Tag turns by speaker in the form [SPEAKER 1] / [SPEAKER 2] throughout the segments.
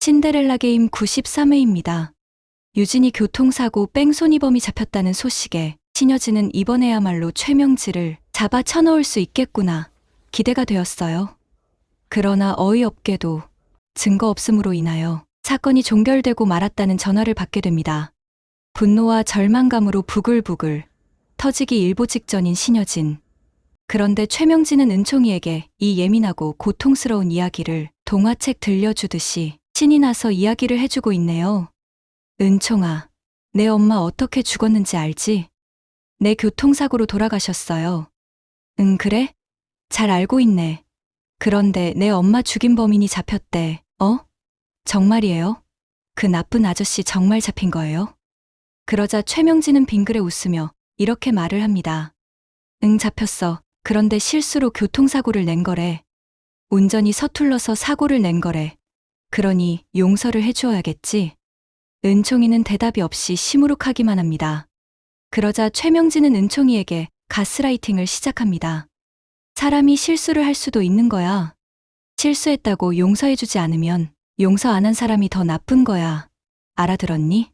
[SPEAKER 1] 신데렐라 게임 93회입니다. 유진이 교통사고 뺑소니범이 잡혔다는 소식에 신여진은 이번에야말로 최명지를 잡아 쳐넣을 수 있겠구나 기대가 되었어요. 그러나 어이없게도 증거 없음으로 인하여 사건이 종결되고 말았다는 전화를 받게 됩니다. 분노와 절망감으로 부글부글 터지기 일보 직전인 신여진. 그런데 최명진은 은총이에게 이 예민하고 고통스러운 이야기를 동화책 들려주듯이 신이 나서 이야기를 해주고 있네요. 은총아, 내 엄마 어떻게 죽었는지 알지? 내 교통사고로 돌아가셨어요. 응, 그래? 잘 알고 있네. 그런데 내 엄마 죽인 범인이 잡혔대. 정말이에요? 그 나쁜 아저씨 정말 잡힌 거예요? 그러자 최명진은 빙그레 웃으며 이렇게 말을 합니다. 응, 잡혔어. 그런데 실수로 교통사고를 낸 거래. 운전이 서툴러서 사고를 낸 거래. 그러니 용서를 해주어야겠지. 은총이는 대답이 없이 시무룩하기만 합니다. 그러자 최명진은 은총이에게 가스라이팅을 시작합니다. 사람이 실수를 할 수도 있는 거야. 실수했다고 용서해주지 않으면 용서 안 한 사람이 더 나쁜 거야. 알아들었니?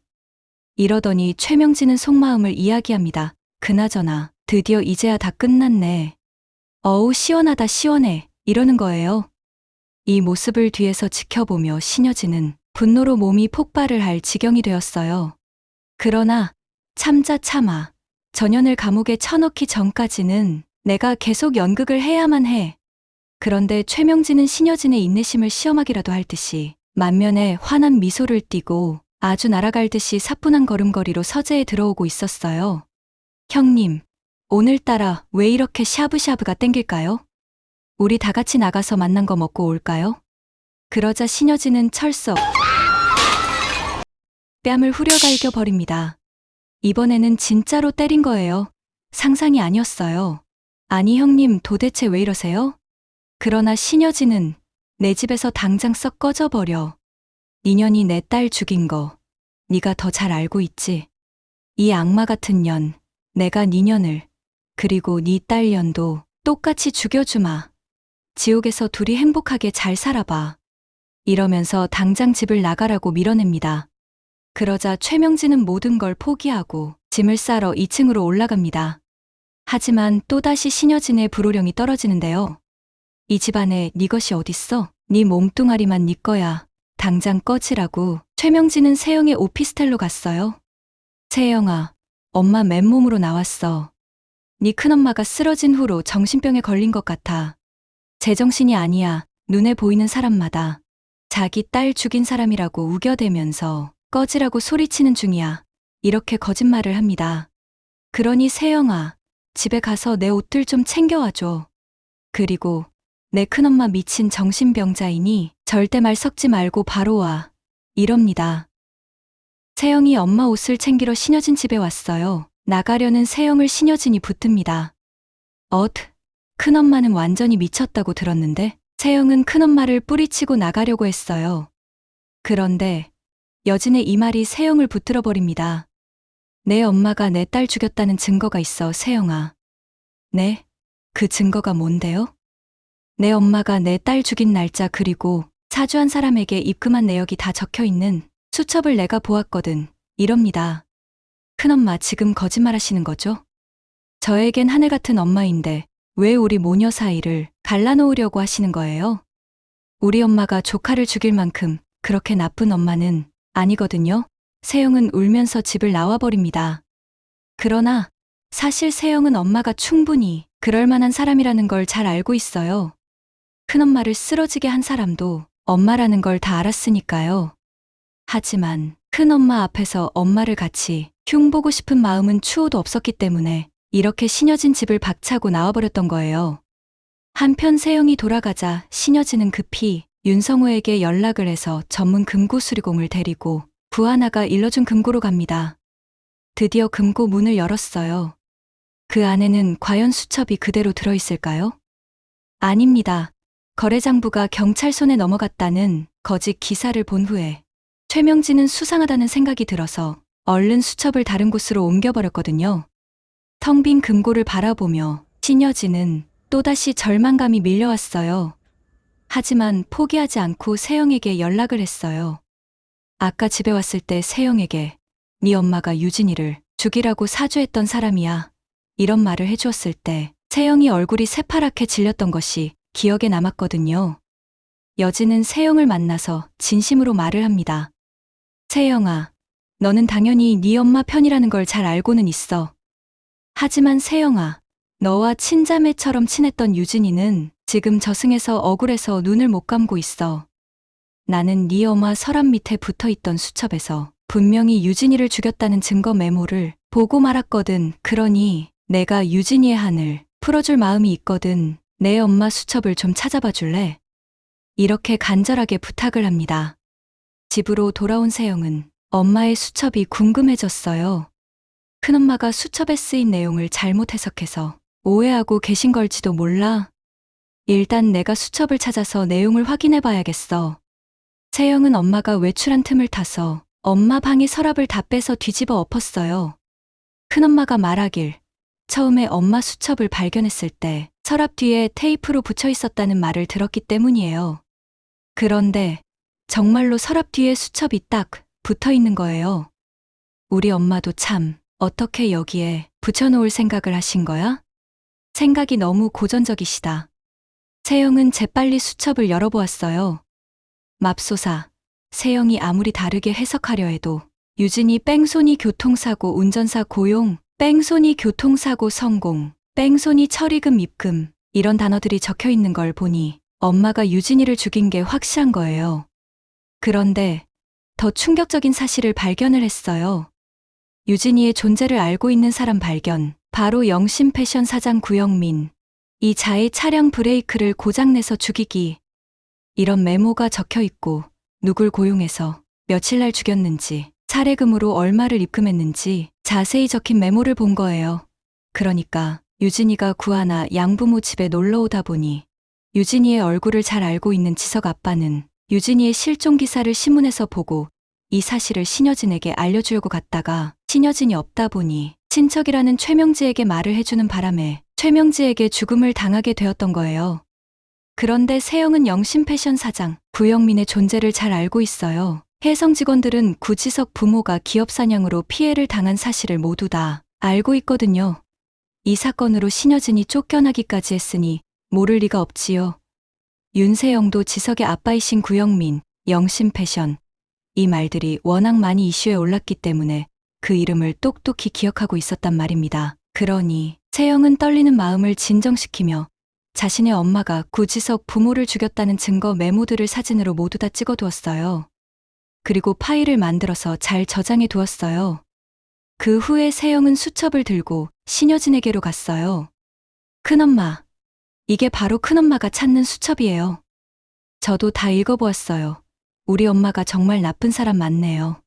[SPEAKER 1] 이러더니 최명진은 속마음을 이야기합니다. 그나저나 드디어 이제야 다 끝났네. 어우 시원하다 시원해. 이러는 거예요. 이 모습을 뒤에서 지켜보며 신여진은 분노로 몸이 폭발을 할 지경이 되었어요. 그러나 참자 참아. 전현을 감옥에 쳐넣기 전까지는 내가 계속 연극을 해야만 해. 그런데 최명진은 신여진의 인내심을 시험하기라도 할 듯이 만면에 환한 미소를 띠고 아주 날아갈 듯이 사뿐한 걸음걸이로 서재에 들어오고 있었어요. 형님, 오늘따라 왜 이렇게 샤브샤브가 땡길까요? 우리 다 같이 나가서 만난 거 먹고 올까요? 그러자 신여진은 철썩 뺨을 후려갈겨 버립니다. 이번에는 진짜로 때린 거예요. 상상이 아니었어요. 아니 형님 도대체 왜 이러세요? 그러나 신여진은 내 집에서 당장 썩 꺼져버려. 니년이 내 딸 죽인 거 니가 더 잘 알고 있지. 이 악마 같은 년, 내가 니년을 그리고 니 딸 년도 똑같이 죽여주마. 지옥에서 둘이 행복하게 잘 살아봐. 이러면서 당장 집을 나가라고 밀어냅니다. 그러자 최명진은 모든 걸 포기하고 짐을 싸러 2층으로 올라갑니다. 하지만 또다시 신여진의 불호령이 떨어지는데요. 이 집안에 네 것이 어딨어? 네 몸뚱아리만 네 거야. 당장 꺼지라고. 최명진은 세영의 오피스텔로 갔어요. 세영아, 엄마 맨몸으로 나왔어. 네 큰엄마가 쓰러진 후로 정신병에 걸린 것 같아. 제정신이 아니야. 눈에 보이는 사람마다 자기 딸 죽인 사람이라고 우겨대면서 꺼지라고 소리치는 중이야. 이렇게 거짓말을 합니다. 그러니 세영아, 집에 가서 내 옷들 좀 챙겨와줘. 그리고 내 큰엄마 미친 정신병자이니 절대 말 섞지 말고 바로 와. 이럽니다. 세영이 엄마 옷을 챙기러 신여진 집에 왔어요. 나가려는 세영을 신여진이 붙듭니다. 큰엄마는 완전히 미쳤다고 들었는데 세영은 큰엄마를 뿌리치고 나가려고 했어요. 그런데 여진의 이 말이 세영을 붙들어 버립니다. 내 엄마가 내 딸 죽였다는 증거가 있어, 세영아. 네? 그 증거가 뭔데요? 내 엄마가 내 딸 죽인 날짜 그리고 사주한 사람에게 입금한 내역이 다 적혀있는 수첩을 내가 보았거든. 이럽니다. 큰엄마 지금 거짓말하시는 거죠? 저에겐 하늘 같은 엄마인데 왜 우리 모녀 사이를 갈라놓으려고 하시는 거예요? 우리 엄마가 조카를 죽일 만큼 그렇게 나쁜 엄마는 아니거든요. 세영은 울면서 집을 나와버립니다. 그러나 사실 세영은 엄마가 충분히 그럴 만한 사람이라는 걸 잘 알고 있어요. 큰엄마를 쓰러지게 한 사람도 엄마라는 걸 다 알았으니까요. 하지만 큰엄마 앞에서 엄마를 같이 흉보고 싶은 마음은 추호도 없었기 때문에 이렇게 신여진 집을 박차고 나와버렸던 거예요. 한편 세영이 돌아가자 신여진은 급히 윤성우에게 연락을 해서 전문 금고 수리공을 데리고 부하나가 일러준 금고로 갑니다. 드디어 금고 문을 열었어요. 그 안에는 과연 수첩이 그대로 들어있을까요? 아닙니다. 거래장부가 경찰 손에 넘어갔다는 거짓 기사를 본 후에 최명진은 수상하다는 생각이 들어서 얼른 수첩을 다른 곳으로 옮겨버렸거든요. 텅 빈 금고를 바라보며 신여진은 또다시 절망감이 밀려왔어요. 하지만 포기하지 않고 세영에게 연락을 했어요. 아까 집에 왔을 때 세영에게 네 엄마가 유진이를 죽이라고 사주했던 사람이야. 이런 말을 해주었을 때 세영이 얼굴이 새파랗게 질렸던 것이 기억에 남았거든요. 여진은 세영을 만나서 진심으로 말을 합니다. 세영아, 너는 당연히 네 엄마 편이라는 걸 잘 알고는 있어. 하지만 세영아, 너와 친자매처럼 친했던 유진이는 지금 저승에서 억울해서 눈을 못 감고 있어. 나는 네 엄마 서랍 밑에 붙어있던 수첩에서 분명히 유진이를 죽였다는 증거 메모를 보고 말았거든. 그러니 내가 유진이의 한을 풀어줄 마음이 있거든. 내 엄마 수첩을 좀 찾아봐 줄래? 이렇게 간절하게 부탁을 합니다. 집으로 돌아온 세영은 엄마의 수첩이 궁금해졌어요. 큰엄마가 수첩에 쓰인 내용을 잘못 해석해서 오해하고 계신 걸지도 몰라. 일단 내가 수첩을 찾아서 내용을 확인해 봐야겠어. 세영은 엄마가 외출한 틈을 타서 엄마 방의 서랍을 다 빼서 뒤집어 엎었어요. 큰엄마가 말하길 처음에 엄마 수첩을 발견했을 때 서랍 뒤에 테이프로 붙여 있었다는 말을 들었기 때문이에요. 그런데 정말로 서랍 뒤에 수첩이 딱 붙어 있는 거예요. 우리 엄마도 참 어떻게 여기에 붙여놓을 생각을 하신 거야? 생각이 너무 고전적이시다. 세영은 재빨리 수첩을 열어보았어요. 맙소사, 세영이 아무리 다르게 해석하려 해도 유진이 뺑소니 교통사고 운전사 고용, 뺑소니 교통사고 성공, 뺑소니 처리금 입금 이런 단어들이 적혀 있는 걸 보니 엄마가 유진이를 죽인 게 확실한 거예요. 그런데 더 충격적인 사실을 발견을 했어요. 유진이의 존재를 알고 있는 사람 발견, 바로 영심 패션 사장 구영민. 이 자의 차량 브레이크를 고장내서 죽이기. 이런 메모가 적혀 있고 누굴 고용해서 며칠날 죽였는지, 사례금으로 얼마를 입금했는지 자세히 적힌 메모를 본 거예요. 그러니까 유진이가 구하나 양부모 집에 놀러 오다 보니 유진이의 얼굴을 잘 알고 있는 지석 아빠는 유진이의 실종 기사를 신문에서 보고 이 사실을 신여진에게 알려주려고 갔다가 신여진이 없다 보니 친척이라는 최명지에게 말을 해주는 바람에 최명지에게 죽음을 당하게 되었던 거예요. 그런데 세영은 영심 패션 사장 구영민의 존재를 잘 알고 있어요. 혜성 직원들은 구지석 부모가 기업 사냥으로 피해를 당한 사실을 모두 다 알고 있거든요. 이 사건으로 신여진이 쫓겨나기까지 했으니 모를 리가 없지요. 윤세영도 지석의 아빠이신 구영민, 영심 패션. 이 말들이 워낙 많이 이슈에 올랐기 때문에 그 이름을 똑똑히 기억하고 있었단 말입니다. 그러니 세영은 떨리는 마음을 진정시키며 자신의 엄마가 구지석 부모를 죽였다는 증거 메모들을 사진으로 모두 다 찍어두었어요. 그리고 파일을 만들어서 잘 저장해 두었어요. 그 후에 세영은 수첩을 들고 신여진에게로 갔어요. 큰엄마, 이게 바로 큰엄마가 찾는 수첩이에요. 저도 다 읽어보았어요. 우리 엄마가 정말 나쁜 사람 맞네요.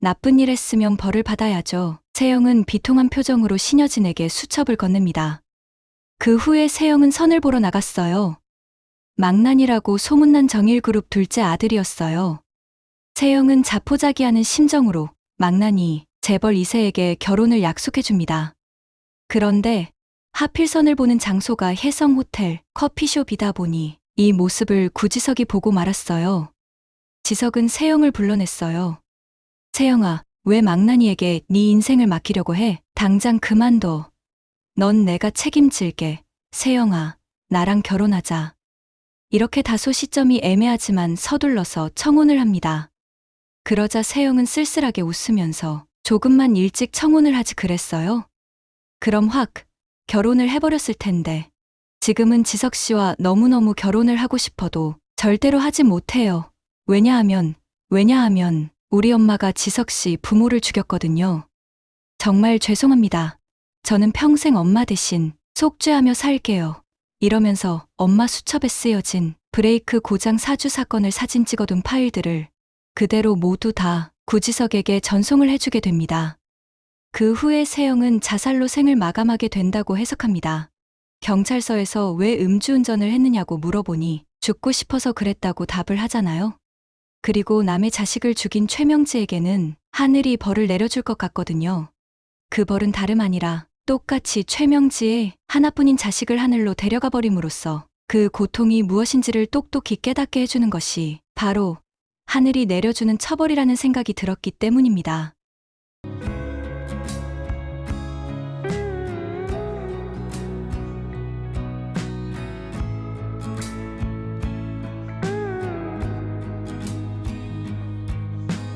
[SPEAKER 1] 나쁜 일 했으면 벌을 받아야죠. 세영은 비통한 표정으로 신여진에게 수첩을 건넵니다. 그 후에 세영은 선을 보러 나갔어요. 망난이라고 소문난 정일그룹 둘째 아들이었어요. 세영은 자포자기하는 심정으로 망난이 재벌 2세에게 결혼을 약속해줍니다. 그런데 하필 선을 보는 장소가 혜성호텔 커피숍이다 보니 이 모습을 구지석이 보고 말았어요. 지석은 세영을 불러냈어요. 세영아, 왜 망난이에게 네 인생을 맡기려고 해? 당장 그만둬. 넌 내가 책임질게. 세영아, 나랑 결혼하자. 이렇게 다소 시점이 애매하지만 서둘러서 청혼을 합니다. 그러자 세영은 쓸쓸하게 웃으면서 조금만 일찍 청혼을 하지 그랬어요? 그럼 확 결혼을 해버렸을 텐데. 지금은 지석 씨와 너무너무 결혼을 하고 싶어도 절대로 하지 못해요. 왜냐하면 우리 엄마가 지석 씨 부모를 죽였거든요. 정말 죄송합니다. 저는 평생 엄마 대신 속죄하며 살게요. 이러면서 엄마 수첩에 쓰여진 브레이크 고장 사주 사건을 사진 찍어둔 파일들을 그대로 모두 다 구지석에게 전송을 해주게 됩니다. 그 후에 세영은 자살로 생을 마감하게 된다고 해석합니다. 경찰서에서 왜 음주운전을 했느냐고 물어보니 죽고 싶어서 그랬다고 답을 하잖아요. 그리고 남의 자식을 죽인 최명지에게는 하늘이 벌을 내려줄 것 같거든요. 그 벌은 다름 아니라 똑같이 최명지의 하나뿐인 자식을 하늘로 데려가 버림으로써 그 고통이 무엇인지를 똑똑히 깨닫게 해주는 것이 바로 하늘이 내려주는 처벌이라는 생각이 들었기 때문입니다.